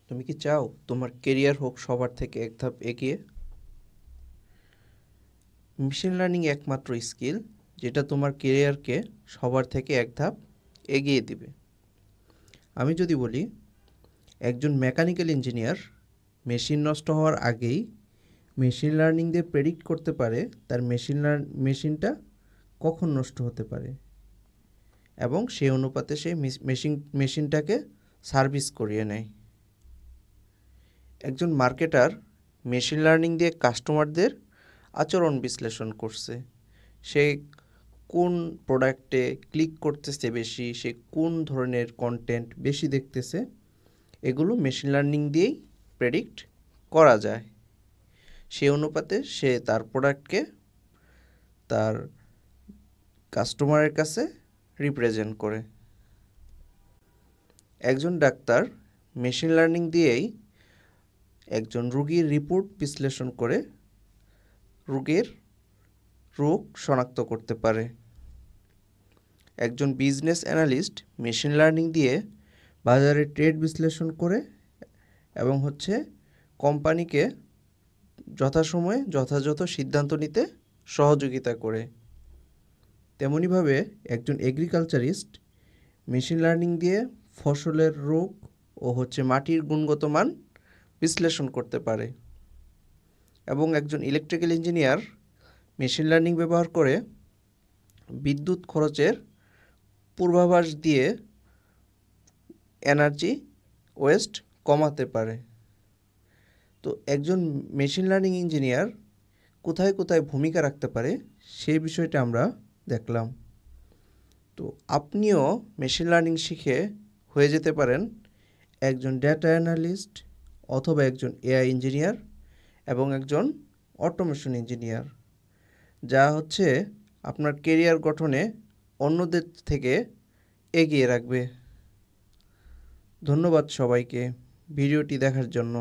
তুমি কি চাও তোমার কেরিয়ার হোক সবার থেকে এক ধাপ এগিয়ে? মেশিন লার্নিং একমাত্র স্কিল যেটা তোমার কেরিয়ারকে সবার থেকে এক ধাপ এগিয়ে দিবে। আমি যদি বলি, একজন মেকানিক্যাল ইঞ্জিনিয়ার মেশিন নষ্ট হওয়ার আগেই মেশিন লার্নিং দিয়ে প্রেডিক্ট করতে পারে তার মেশিনটা কখন নষ্ট হতে পারে এবং সেই অনুপাতে সে মেশিনটাকে সার্ভিস করিয়ে নেয়। একজন মার্কেটার মেশিন লার্নিং দিয়ে কাস্টমারদের আচরণ বিশ্লেষণ করছে। সে কোন প্রোডাক্টে ক্লিক করতেছে বেশি, সে কোন ধরনের কন্টেন্ট বেশি দেখতেছে, এগুলো মেশিন লার্নিং দিয়েই প্রেডিক্ট করা যায়। সেই অনুপাতে সে তার প্রোডাক্টকে তার কাস্টমারের কাছে রিপ্রেজেন্ট করে। একজন ডাক্তার মেশিন লার্নিং দিয়েই একজন রোগীর রিপোর্ট বিশ্লেষণ করে রোগের রোগ শনাক্ত করতে পারে। একজন বিজনেস অ্যানালিস্ট মেশিন লার্নিং দিয়ে বাজারে ট্রেড বিশ্লেষণ করে এবং কোম্পানিকে যথাসময়ে যথাযথ সিদ্ধান্ত নিতে সহযোগিতা করে। তেমনিভাবে একজন এগ্রিকালচারিস্ট মেশিন লার্নিং দিয়ে ফসলের রোগ ও মাটির গুণগত মান বিশ্লেষণ করতে পারে। এবং একজন ইলেকট্রিক্যাল ইঞ্জিনিয়ার মেশিন লার্নিং ব্যবহার করে বিদ্যুৎ খরচের পূর্বাভাস দিয়ে এনার্জি ওয়েস্ট কমাতে পারে। তো একজন মেশিন লার্নিং ইঞ্জিনিয়ার কোথায় কোথায় ভূমিকা রাখতে পারে সেই বিষয়টা আমরা দেখলাম। তো আপনিও মেশিন লার্নিং শিখে হয়ে যেতে পারেন একজন ডেটা অ্যানালিস্ট অথবা একজন এআই ইঞ্জিনিয়ার এবং একজন অটোমেশন ইঞ্জিনিয়ার, যা আপনার কেরিয়ার গঠনে অন্যদের থেকে এগিয়ে রাখবে। ধন্যবাদ সবাইকে ভিডিওটি দেখার জন্য।